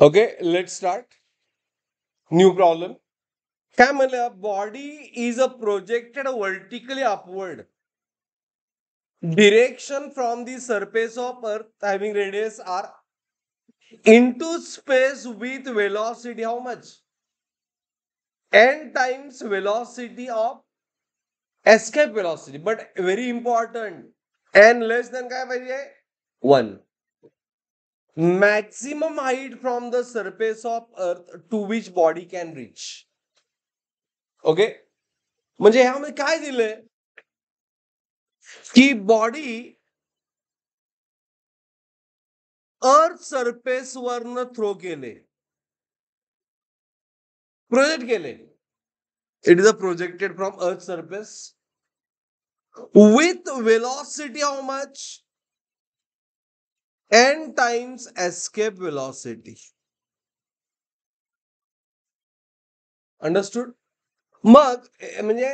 Okay, let's start. New problem. काय म्हणलं body is a projected vertically upward direction from the surface of earth having radius r into space with velocity how much? N times velocity of escape velocity. But very important, n less than काय पाहिजे? 1. Maximum height from the surface of earth to which body can reach. Okay, म्हणजे ह्यामध्ये काय दिलंय की body earth surface वरनं throw केले, project केले. It is a projected from earth surface with velocity how much? N times escape velocity. Understood? मग म्हणजे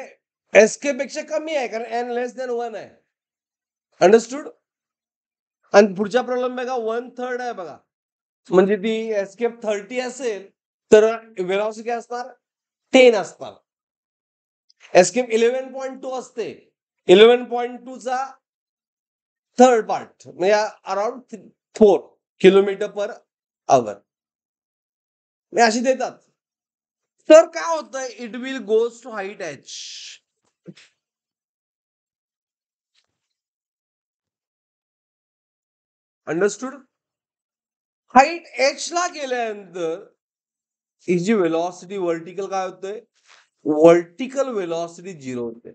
एस्केप पेक्षा कमी आहे कारण n लेस देन 1 आहे. अंडरस्टूड? आणि पुढच्या प्रॉब्लेम बघा 1/3 आहे बघा, म्हणजे ती एस्केप 30 असेल तर वेलॉसिटी असणार 10 असणार. एस्केप 11.2 असते, 11.2 चा थर्ड पार्ट म्हणजे अराउंड 4 किलोमीटर पर आवर अशी देतात. तर काय होतं, it will goes to height H. Understood? Height H ला गेल्यानंतर ही जी वेलॉसिटी वर्टिकल काय होतंय, वर्टिकल वेलॉसिटी 0 होते.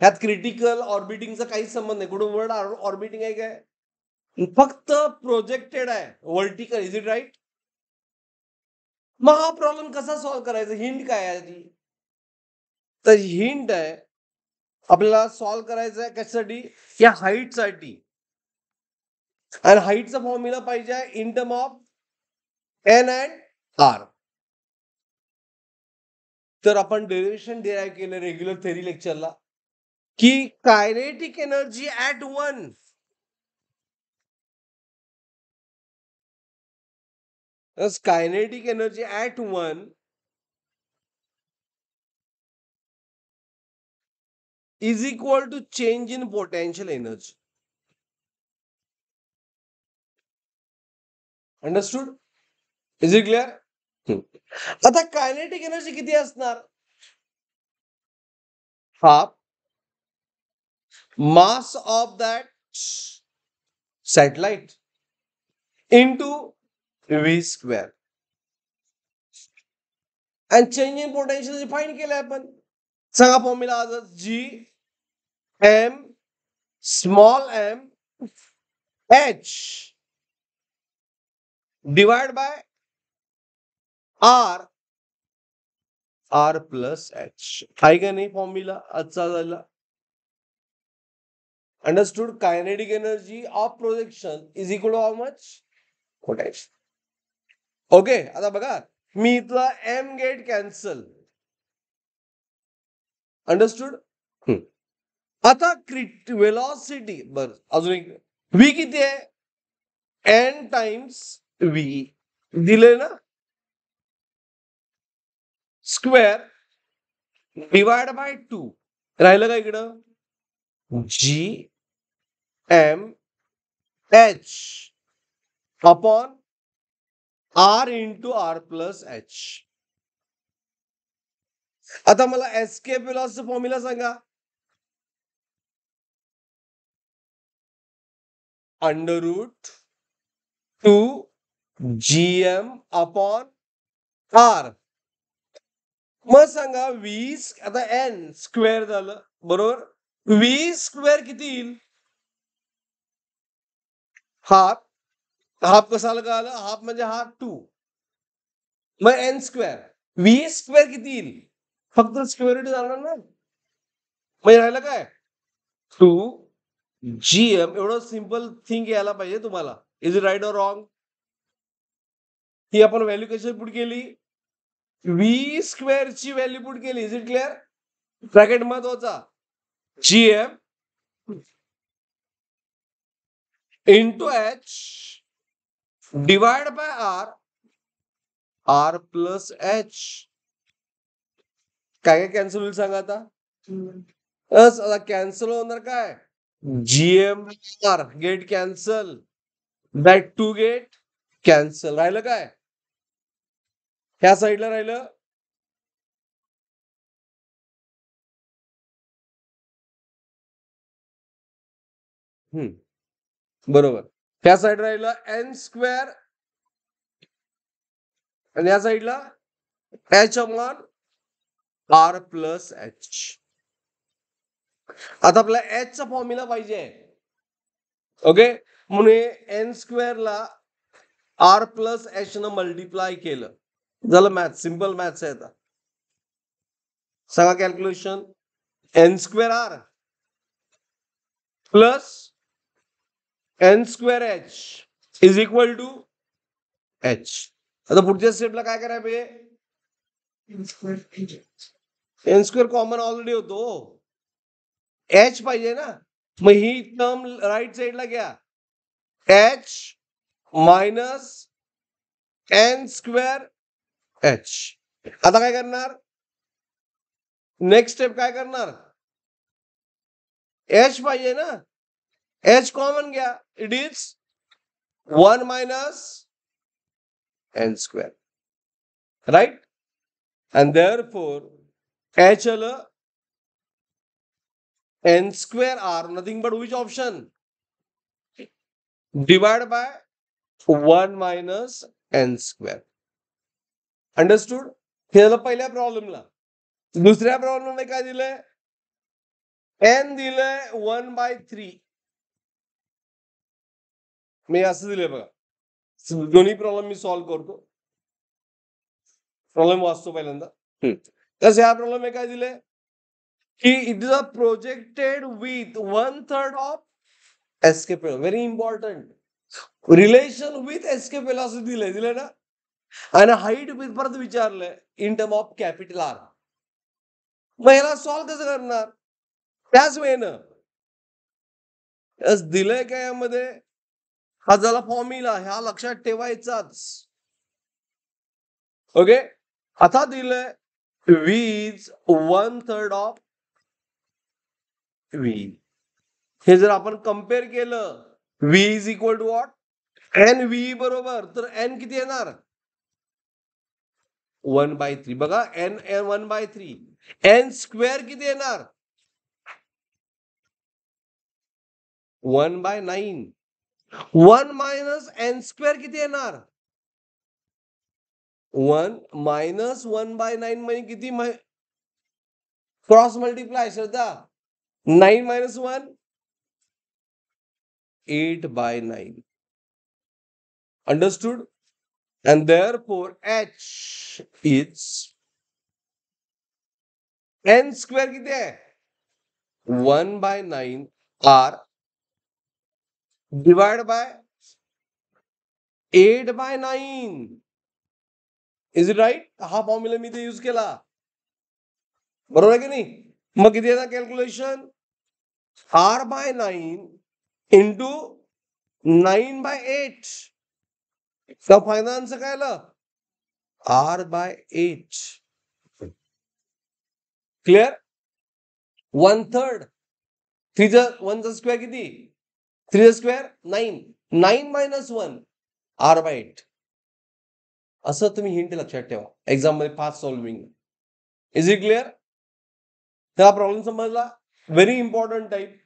ह्यात क्रिटिकल ऑर्बिटिंगचा काहीच संबंध नाही. कुठून वर्ड ऑर्बिटिंग आहे काय, फक्त प्रोजेक्टेड आहे वर्टिकल. Is it right? मग हा प्रॉब्लेम कसा सॉल्व्ह करायचा, हिंट काय आहे? तर हिंट आहे आपल्याला सॉल्व्ह करायचं आहे कशासाठी, या हाईटसाठी. आणि हाईटचा फॉर्म्युला पाहिजे in term of N and R. तर आपण डेरिव्हेशन डिराईव्ह केलं रेग्युलर थेरी लेक्चरला की kinetic energy at 1 kinetic energy at 1 is equal to change in potential energy. Understood? Is it clear? आता कायनेटिक एनर्जी किती असणार, half mass of that satellite into V square. आणि change in potential define केलंय आपण. सांगा formula आजच, G M small M H divide by R R plus H. आहे का नाही फॉर्म्युला आजचा झाला? Understood? Kinetic energy of projection is equal to how much? Potential. Okay, आता बघा मी इथला एम गेट कॅन्सल. अंडरस्टूड? आता वेलॉसिटी बर अजून एक व्ही किती आहे, एन टाइम्स व्ही दिले ना, स्क्वेअर डिवाइड बाय 2 राहिलं का इकडं, G M H upon R into R plus H. आता मला एस्केप वेलॉसिटी फॉर्म्युला सांगा. Under root 2 GM upon R. मग सांगा 20, आता एन स्क्वेअर झालं बरोबर, 20 स्क्वेअर किती येईल, हाफ. हाफ कसाला का आलं, हाफ म्हणजे हाफ 2, मग एन स्क्वेअर. 20 स्क्वेअर किती येईल, फक्त स्क्वेअर रूट जाणार ना, मग राहिलं काय 2 GM. एवढं सिंपल थिंक यायला पाहिजे तुम्हाला. Is it right or wrong? ही आपण व्हॅल्यू कशी पुट केली, व्ही स्क्वेअर ची व्हॅल्यू पुट केली. Is it clear? ब्रॅकेट महत्वाचा, GM into H divide by R plus H. काय कॅन्सल होईल सांगा आता. आता कॅन्सल होणार काय, GM get cancel, that too get cancel. राहिलं काय ह्या साईडला राहिलं. बरोबर. ह्या साईड राहिलं एन स्क्वेअर आणि या साईडला H upon R plus H. आता आपल्याला एच चा फॉर्म्युला पाहिजे. ओके, म्हणून एन स्क्वेअरला आर प्लस एच न मल्टिप्लाय केलं झालं मॅथ. सिंपल मॅथ्स आहे. आता सांगा calculation. N square R plus N square H is equal to H. आता पुढच्या स्टेपला काय करायला पाहिजे, एन स्क्वेअर कॉमन ऑलरेडी होतो, एच पाहिजे ना. मग ही टर्म राईट साईडला घ्या, H minus N square H. आता काय करणार, नेक्स्ट स्टेप काय करणार, एच पाहिजे ना, एच कॉमन घ्या, it is 1 minus N square, right. and therefore h आलं n square r, nothing but which option, divide by 1 minus n square. Understood. हे झालं पहिल्या प्रॉब्लेमला. दुसऱ्या प्रॉब्लेमला काय दिलंय, n दिलंय 1/3. मी असं दिलंय बघा. दोन्ही प्रॉब्लेम मी सॉल्व्ह करतो. प्रॉब्लेम वाचतो पहिल्यांदा. तसं ह्या प्रॉब्लेम काय दिलंय की it is a projected with 1/3 of escape. Very important, relation with escape velocity दिलंय ना. आणि हाईट परत विचारलंय in term of capital R. मग याला सॉल्व्ह कसं करणार, त्याच वेळेनं दिलंय काय यामध्ये, हा झाला फॉर्म्युला, ह्या लक्षात ठेवायचाच. ओके, आता दिलंय v इज 1/3 ऑफ v. हे जर आपण कम्पेअर केलं, v is equal to what, N V बरोबर, तर एन किती येणार 1/3. बघा एन 1/3. एन स्क्वेअर किती येणार 1/9. 1 मायनस एन स्क्वेअर किती येणार 1 मायनस 1/9 म्हणजे किती, cross multiply Shraddha, 9 minus 1 8/9. Understood. and therefore h is n square किती आहे 1/9 r divide by 8/9. Is it right. हा फॉर्म्युला मी ते यूज केला, बरोबर आहे की नाही. मग किती येणार कॅल्क्युलेशन, r/9 इंटू 9/8. तर फायनल आन्सर काय आलं r/8. क्लिअर. 1/3. 1चा स्क्वेअर किती, 3चा स्क्वेअर 9. 9 minus 1 r/8. असं तुम्ही हिंट लक्षात ठेवा एक्झाम मध्ये fast solving. Is it clear. हा प्रॉब्लेम समजला, व्हेरी इम्पॉर्टंट टाईप.